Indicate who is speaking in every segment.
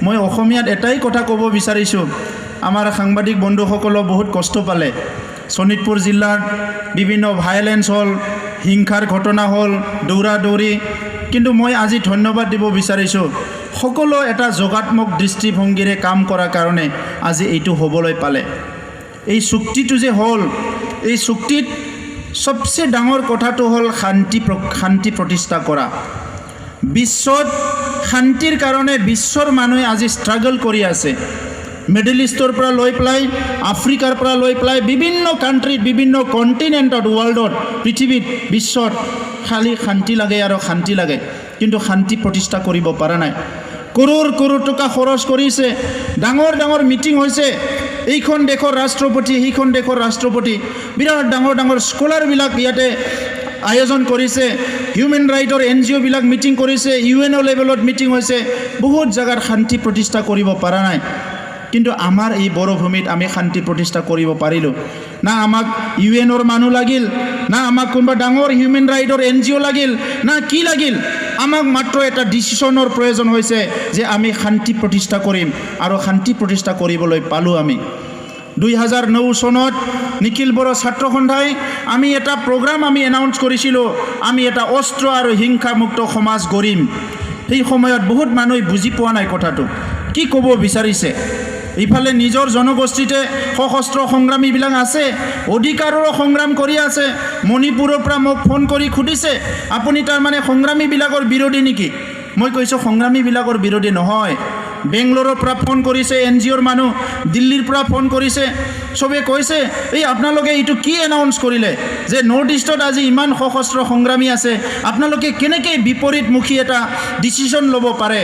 Speaker 1: মই অসমীয়াত এটাই কথা ক'ব বিচাৰিছোঁ, আমাৰ সাংবাদিক বন্ধুসকলেও বহুত কষ্ট পালে। শোণিতপুৰ জিলাত বিভিন্ন ভায়োলেন্স হ'ল, হিংসাৰ ঘটনা হ'ল, দৌৰা দৌৰি, কিন্তু মই আজি ধন্যবাদ দিব বিচাৰিছোঁ সকলো এটা যোগাত্মক দৃষ্টিভংগীৰে কাম কৰাৰ কাৰণে আজি এইটো হ'বলৈ পালে। এই চুক্তিটো যে হ'ল, এই চুক্তিত সবচে ডাঙৰ কথাটো হ'ল শান্তি প্ৰতিষ্ঠা কৰা। বিশ্বত শান্তিৰ কাৰণে বিশ্বৰ মানুহে আজি ষ্ট্ৰাগল কৰি আছে। মিডল ইষ্টৰ পৰা লৈ পেলাই, আফ্ৰিকাৰ পৰা লৈ পেলাই বিভিন্ন কাণ্ট্ৰিত, বিভিন্ন কণ্টিনেণ্টত, ৱৰ্ল্ডত, পৃথিৱীত, বিশ্বত খালি শান্তি লাগে আৰু শান্তি লাগে, কিন্তু শান্তি প্ৰতিষ্ঠা কৰিব পৰা নাই। কৰোৰ টকা খৰচ কৰিছে, ডাঙৰ ডাঙৰ মিটিং হৈছে, এইখন দেশৰ ৰাষ্ট্ৰপতি, সেইখন দেশৰ ৰাষ্ট্ৰপতি, বিৰাট ডাঙৰ ডাঙৰ স্কলাৰবিলাক ইয়াতে আয়োজন কৰিছে, হিউমেন ৰাইটৰ NGO বিলাক মিটিং কৰিছে, UN লেভেলত মিটিং হৈছে, বহুত জাগাত শান্তি প্ৰতিষ্ঠা কৰিব পৰা নাই। কিন্তু আমাৰ এই বড়োভূমিত আমি শান্তি প্ৰতিষ্ঠা কৰিব পাৰিলোঁ না? আমাক UN মানুহ লাগিল না, আমাক কোনোবা ডাঙৰ হিউমেন ৰাইটৰ NGO লাগিল না, কি লাগিল? আমাক মাত্ৰ এটা ডিচিশ্যনৰ প্ৰয়োজন হৈছে যে আমি শান্তি প্ৰতিষ্ঠা কৰিম, আৰু শান্তি প্ৰতিষ্ঠা কৰিবলৈ পালোঁ আমি। 2009 চনত নিখিল বড়ো ছাত্ৰ সন্থাই আমি এটা প্ৰগ্ৰাম আমি এনাউন্স কৰিছিলোঁ, আমি এটা অস্ত্ৰ আৰু হিংসামুক্ত সমাজ গঢ়িম। সেই সময়ত বহুত মানুহে বুজি পোৱা নাই কথাটো, কি ক'ব বিচাৰিছে। ইফালে নিজৰ জনগোষ্ঠীতে সশস্ত্ৰ সংগ্ৰামীবিলাক আছে, অধিকাৰৰো সংগ্ৰাম কৰি আছে। মণিপুৰৰ পৰা মোক ফোন কৰি সুধিছে, আপুনি তাৰমানে সংগ্ৰামীবিলাকৰ বিৰোধী নেকি? মই কৈছোঁ সংগ্ৰামীবিলাকৰ বিৰোধী নহয়। বেংগলোৰৰ পৰা ফোন কৰিছে NGOৰ মানুহ, দিল্লীৰ পৰা ফোন কৰিছে, চবে কৈছে এই আপোনালোকে এইটো কি এনাউন্স কৰিলে যে নৰ্থ ইষ্টত আজি ইমান সশস্ত্ৰ সংগ্ৰামী আছে, আপোনালোকে কেনেকৈ বিপৰীতমুখী এটা ডিচিশ্যন ল'ব পাৰে?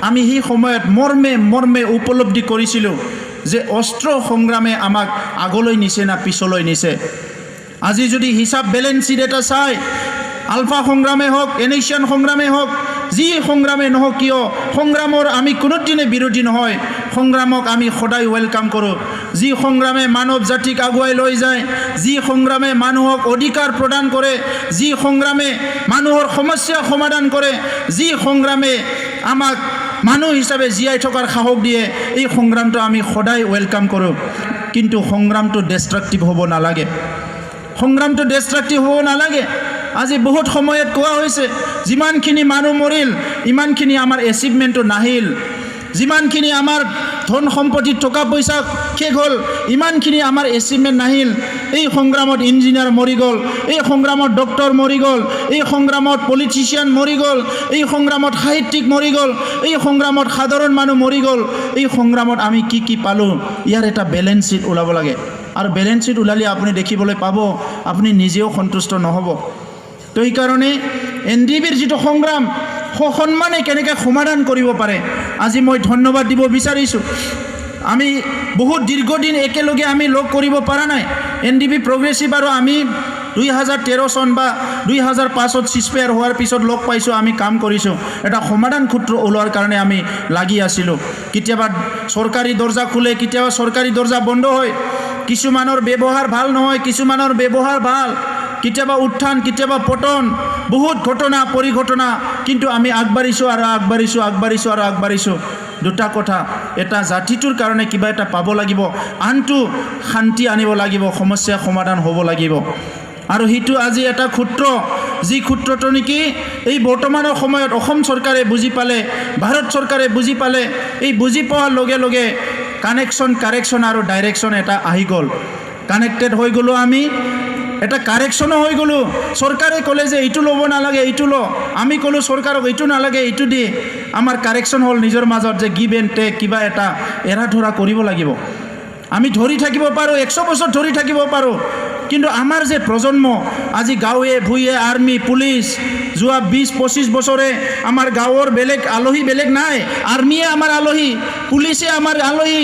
Speaker 1: আমি সেই সময়ত মৰ্মে উপলব্ধি কৰিছিলোঁ যে অস্ত্ৰ সংগ্ৰামে আমাক আগলৈ নিছে না পিছলৈ নিছে। আজি যদি হিচাপ বেলেঞ্চ শ্বীট এটা চাই, আলফা সংগ্ৰামে হওক, এনেচিয়ান সংগ্ৰামে হওক, যি সংগ্ৰামে নহওক কিয়, সংগ্ৰামৰ আমি কোনোদিনে বিৰোধী নহয়, সংগ্ৰামক আমি সদায় ৱেলকাম কৰোঁ। যি সংগ্ৰামে মানৱ জাতিক আগুৱাই লৈ যায়, যি সংগ্ৰামে মানুহক অধিকাৰ প্ৰদান কৰে, যি সংগ্ৰামে মানুহৰ সমস্যা সমাধান কৰে, যি সংগ্ৰামে আমাক মানুহ হিচাপে জীয়াই থকাৰ সাহস দিয়ে, এই সংগ্ৰামটো আমি সদায় ৱেলকাম কৰোঁ। কিন্তু সংগ্ৰামটো ডিষ্ট্ৰাকটিভ হ'ব নালাগে, সংগ্ৰামটো ডিষ্ট্ৰাকটিভ হ'ব নালাগে। আজি বহুত সময়ত কোৱা হৈছে যিমানখিনি মানুহ মৰিল ইমানখিনি আমাৰ এচিভমেণ্টটো নাহিল, যিমানখিনি আমাৰ ধন সম্পত্তি টকা পইচা শেষ হ'ল ইমানখিনি আমাৰ এচিভমেণ্ট নাহিল। এই সংগ্ৰামত ইঞ্জিনিয়াৰ মৰি গ'ল, এই সংগ্ৰামত ডক্টৰ মৰি গ'ল, এই সংগ্ৰামত পলিটিচিয়ান মৰি গ'ল, এই সংগ্ৰামত সাহিত্যিক মৰি গ'ল, এই সংগ্ৰামত সাধাৰণ মানুহ মৰি গ'ল। এই সংগ্ৰামত আমি কি পালোঁ, ইয়াৰ এটা বেলেঞ্চ শ্বীট ওলাব লাগে। আৰু বেলেঞ্চ শ্বীট ওলালে আপুনি দেখিবলৈ পাব আপুনি নিজেও সন্তুষ্ট নহ'ব। তো এইকাৰণে NDBৰ যিটো সংগ্ৰাম সন্মানে কেনেকৈ সমাধান কৰিব পাৰে, আজি মই ধন্যবাদ দিব বিচাৰিছোঁ। আমি বহুত দীৰ্ঘদিন একেলগে আমি লগ কৰিব পৰা নাই। NDB প্ৰগ্ৰেছিভ আৰু আমি 2013 চন বা 2005ত চিজফায়াৰ হোৱাৰ পিছত লগ পাইছোঁ, আমি কাম কৰিছোঁ, এটা সমাধান সূত্ৰ ওলোৱাৰ কাৰণে আমি লাগি আছিলোঁ। কেতিয়াবা চৰকাৰী দৰ্জা খোলে, কেতিয়াবা চৰকাৰী দৰ্জা বন্ধ হয়, কিছুমানৰ ব্যৱহাৰ ভাল নহয়, কিছুমানৰ ব্যৱহাৰ ভাল, কেতিয়াবা উত্থান কেতিয়াবা পতন, বহুত ঘটনা পৰিঘটনা, কিন্তু আমি আগবাঢ়িছোঁ আৰু আগবাঢ়িছোঁ। দুটা কথা, এটা জাতিটোৰ কাৰণে কিবা এটা পাব লাগিব, আনটো শান্তি আনিব লাগিব, সমস্যা সমাধান হ'ব লাগিব। আৰু সেইটো আজি এটা সূত্ৰ, যি সূত্ৰটো নেকি এই বৰ্তমানৰ সময়ত অসম চৰকাৰে বুজি পালে, ভাৰত চৰকাৰে বুজি পালে। এই বুজি পোৱাৰ লগে লগে কানেকশ্যন, কাৰেকশ্যন আৰু ডাইৰেকশ্যন এটা আহি গ'ল, কানেক্টেড হৈ গ'লোঁ আমি, এটা কাৰেকশ্যনো হৈ গ'লোঁ। চৰকাৰে ক'লে যে এইটো ল'ব নালাগে, এইটো ল, আমি ক'লোঁ চৰকাৰক এইটো নালাগে, এইটো দি। আমাৰ কাৰেকশ্যন হ'ল নিজৰ মাজত যে গিভ এণ্ড টেক, কিবা এটা এৰা ধৰা কৰিব লাগিব। আমি ধৰি থাকিব পাৰোঁ, 100 বছৰ ধৰি থাকিব পাৰোঁ, কিন্তু আমাৰ যে প্ৰজন্ম আজি গাঁৱে ভূঞে আৰ্মি পুলিচ যোৱা 20-25 বছৰে আমাৰ গাঁৱৰ বেলেগ আলহী বেলেগ নাই, আৰ্মিয়ে আমাৰ আলহী, পুলিচে আমাৰ আলহী।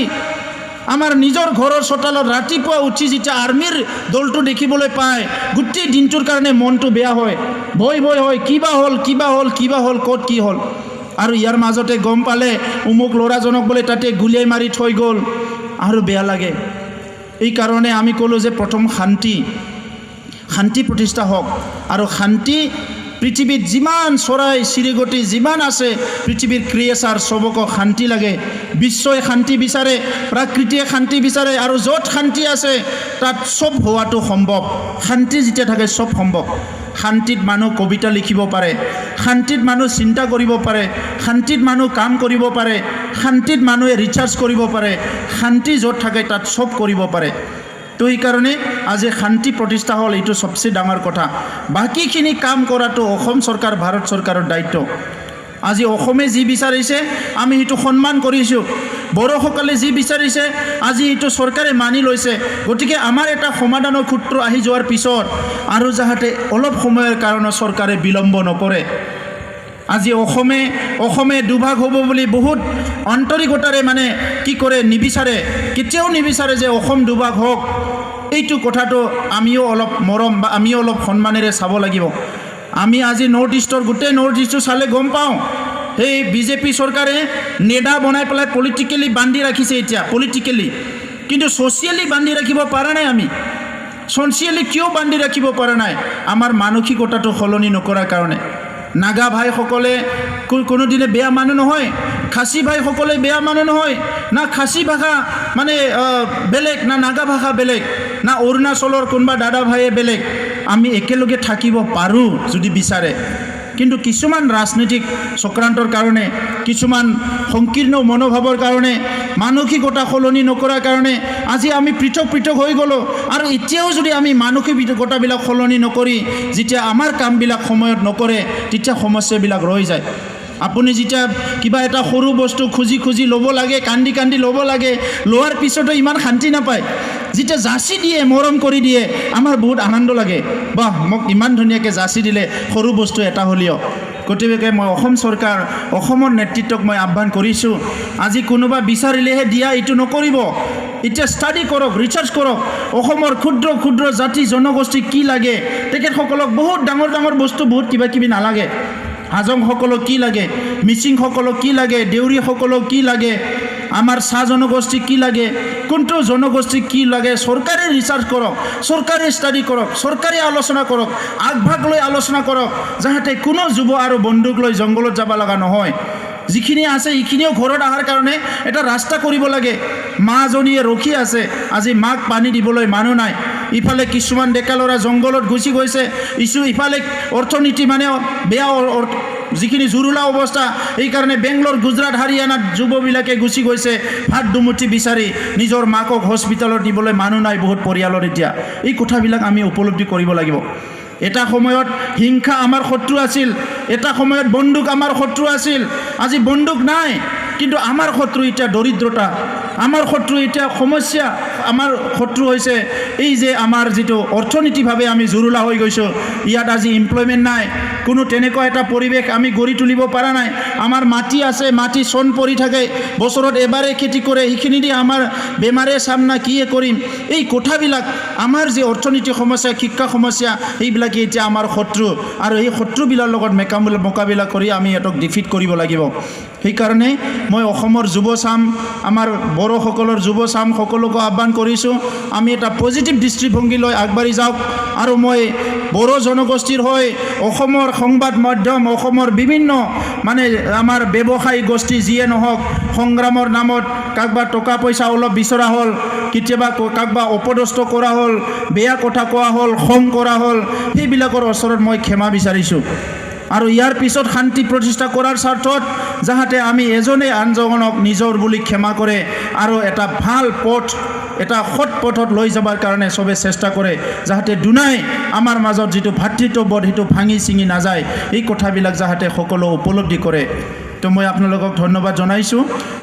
Speaker 1: আমাৰ নিজৰ ঘৰৰ চোতালত ৰাতিপুৱা উঠি যেতিয়া আৰ্মিৰ দলটো দেখিবলৈ পায়, গোটেই দিনটোৰ কাৰণে মনটো বেয়া হয়, ভয় হয়, কিবা হ'ল, ক'ত কি হ'ল। আৰু ইয়াৰ মাজতে গম পালে অমুক ল'ৰাজনক বোলে তাতে গুলিয়াই মাৰি থৈ গ'ল, আৰু বেয়া লাগে। এই কাৰণে আমি ক'লোঁ যে প্ৰথম শান্তি প্ৰতিষ্ঠা হওক, আৰু শান্তি পৃথিৱীত যিমান চৰাই চিৰিকটি যিমান আছে পৃথিৱীৰ ক্ৰিয়েচাৰ চবকো শান্তি লাগে বিশ্বই শান্তি বিচাৰে প্ৰকৃতিয়ে শান্তি বিচাৰে আৰু য'ত শান্তি আছে তাত চব হোৱাটো সম্ভৱ শান্তি যেতিয়া থাকে চব সম্ভৱ শান্তিত মানুহ কবিতা লিখিব পাৰে শান্তিত মানুহ চিন্তা কৰিব পাৰে শান্তিত মানুহ কাম কৰিব পাৰে শান্তিত মানুহে ৰিচাৰ্জ কৰিব পাৰে শান্তি য'ত থাকে তাত চব কৰিব পাৰে তো এইকাৰণে আজি শান্তি প্ৰতিষ্ঠা হ'ল এইটো সবচে ডাঙৰ কথা বাকীখিনি কাম কৰাটো অসম চৰকাৰ ভাৰত চৰকাৰৰ দায়িত্ব আজি অসমে যি বিচাৰিছে আমি সেইটো সন্মান কৰিছোঁ বড়োসকলে যি বিচাৰিছে আজি এইটো চৰকাৰে মানি লৈছে গতিকে আমাৰ এটা সমাধানৰ সূত্ৰ আহি যোৱাৰ পিছত আৰু যাতে অলপ সময়ৰ কাৰণে চৰকাৰে বিলম্ব নকৰে আজি অসমে দুভাগ হ'ব বুলি বহুত আন্তৰিকতাৰে মানে কি কৰে নিবিচাৰে কেতিয়াও নিবিচাৰে যে অসম দুভাগ হওক এইটো কথাটো আমিও অলপ মৰম বা আমিও অলপ সন্মানেৰে চাব লাগিব আমি আজি নৰ্থ ইষ্টৰ গোটেই নৰ্থ ইষ্টটো চালে গম পাওঁ সেই বিজেপি চৰকাৰে নেডা বনাই পেলাই পলিটিকেলি বান্ধি ৰাখিছে এতিয়া পলিটিকেলি কিন্তু ছ'চিয়েলি বান্ধি ৰাখিব পৰা নাই আমি ছ'চিয়েলি কিয় বান্ধি ৰাখিব পৰা নাই আমাৰ মানসিকতাটো সলনি নকৰাৰ কাৰণে নাগা ভাইসকলে কোনোদিনে বেয়া মানুহ নহয় খাচী ভাইসকলে বেয়া মানুহ নহয় না খাচী ভাষা মানে বেলেগ না নাগা ভাষা বেলেগ না অৰুণাচলৰ কোনোবা দাদা ভাইয়ে বেলেগ আমি একেলগে থাকিব পাৰোঁ যদি বিচাৰে কিন্তু কিছুমান ৰাজনৈতিক চক্ৰান্তৰ কাৰণে কিছুমান সংকীৰ্ণ মনোভাৱৰ কাৰণে মানসিকতা সলনি নকৰাৰ কাৰণে আজি আমি পৃথক হৈ গ'লোঁ আৰু এতিয়াও যদি আমি মানসিকতাবিলাক সলনি নকৰি যেতিয়া আমাৰ কামবিলাক সময়ত নকৰে তেতিয়া সমস্যাবিলাক ৰৈ যায় আপুনি যেতিয়া কিবা এটা সৰু বস্তু খুজি ল'ব লাগে কান্দি ল'ব লাগে লোৱাৰ পিছতো ইমান শান্তি নাপায় যেতিয়া যাচি দিয়ে মৰম কৰি দিয়ে আমাৰ বহুত আনন্দ লাগে বাহ মোক ইমান ধুনীয়াকৈ যাচি দিলে সৰু বস্তু এটা হ'লেও গতিকে মই অসম চৰকাৰ অসমৰ নেতৃত্বক মই আহ্বান কৰিছোঁ আজি কোনোবা বিচাৰিলেহে দিয়া এইটো নকৰিব এতিয়া ষ্টাডি কৰক ৰিচাৰ্চ কৰক অসমৰ ক্ষুদ্ৰ জাতি জনগোষ্ঠী কি লাগে তেখেতসকলক বহুত ডাঙৰ বস্তু বহুত কিবা নালাগে হাজংসকলক কি লাগে মিচিংসকলক কি লাগে দেউৰীসকলক কি লাগে আমাৰ চাহ জনগোষ্ঠী কি লাগে কোনটো জনগোষ্ঠী কি লাগে চৰকাৰে ৰিচাৰ্চ কৰক চৰকাৰে ষ্টাডি কৰক চৰকাৰে আলোচনা কৰক আগভাগ লৈ আলোচনা কৰক যাতে কোনো যুৱ আৰু বন্দুক লৈ জংঘলত যাব লগা নহয় যিখিনি আছে এইখিনিও ঘৰত অহাৰ কাৰণে এটা ৰাস্তা কৰিব লাগে মাজনীয়ে ৰখি আছে আজি মাক পানী দিবলৈ মানুহ নাই ইফালে কিছুমান ডেকা ল'ৰা জংঘলত গুচি গৈছে ইফালে অৰ্থনীতি মানে বেয়া যিখিনি জুৰুলা অৱস্থা এইকাৰণে বেংগলোৰ গুজৰাট হাৰিয়ানাত যুৱবিলাকে গুচি গৈছে ভাত দুমুঠি বিচাৰি নিজৰ মাকক হস্পিটেলত দিবলৈ মানুহ নাই বহুত পৰিয়ালৰ এতিয়া এই কথাবিলাক আমি উপলব্ধি কৰিব লাগিব এটা সময়ত হিংসা আমাৰ শত্ৰু আছিল এটা সময়ত বন্দুক আমাৰ শত্ৰু আছিল আজি বন্দুক নাই কিন্তু আমাৰ শত্ৰু এতিয়া দৰিদ্ৰতা আমাৰ শত্ৰু এতিয়া সমস্যা আমাৰ শত্ৰু হৈছে এই যে আমাৰ যেটো অৰ্থনীতিভাৱে আমি জুৰুলা হৈ গৈছোঁ ইয়াত আজি এমপ্লয়মেণ্ট নাই কোনো তেনেকুৱা এটা পৰিৱেশ আমি গঢ়ি তুলিব পৰা নাই আমাৰ মাটি আছে মাটি চন পৰি থাকে বছৰত এবাৰে খেতি কৰে সেইখিনি দি আমাৰ বেমাৰে সামনা কিয়ে কৰিম এই কথাবিলাক আমাৰ যে অৰ্থনীতিক সমস্যা শিক্ষা সমস্যা এইবিলাকে এতিয়া আমাৰ শত্ৰু আৰু এই শত্ৰুবিলাকৰ লগত মোকাবিলা কৰি আমি এটক ডিফিট কৰিব লাগিব সেইকাৰণে মই অসমৰ যুৱচাম আমাৰ বড়োসকলৰ যুৱচাম সকলোকে আহ্বান কৰিছোঁ আমি এটা পজিটিভ দৃষ্টিভংগী লৈ আগবাঢ়ি যাওক আৰু মই বড়ো জনগোষ্ঠীৰ হৈ অসমৰ সংবাদ মাধ্যম অসমৰ বিভিন্ন মানে আমাৰ ব্যৱসায়ী গোষ্ঠী যিয়ে নহওক সংগ্ৰামৰ নামত কাকবা টকা পইচা অলপ বিচৰা হ'ল কেতিয়াবা কাকবা অপদস্থ কৰা হ'ল বেয়া কথা কোৱা হ'ল খং কৰা হ'ল সেইবিলাকৰ ওচৰত মই ক্ষমা বিচাৰিছোঁ আৰু ইয়াৰ পিছত শান্তি প্ৰতিষ্ঠা কৰাৰ স্বাৰ্থত যাতে আমি এজনে আনজনক নিজৰ বুলি ক্ষমা কৰে আৰু এটা ভাল পথ এটা সৎ পথত লৈ যাবৰ কাৰণে সবে চেষ্টা কৰে যাতে দুনাই আমাৰ মাজত যেটো ভাতৃত্ববোধ সেইটো ভাঙি চিঙি নাযায় এই কথাবিলাক যাতে সকলো উপলব্ধি কৰে তো মই আপোনালোকক ধন্যবাদ জনাইছোঁ।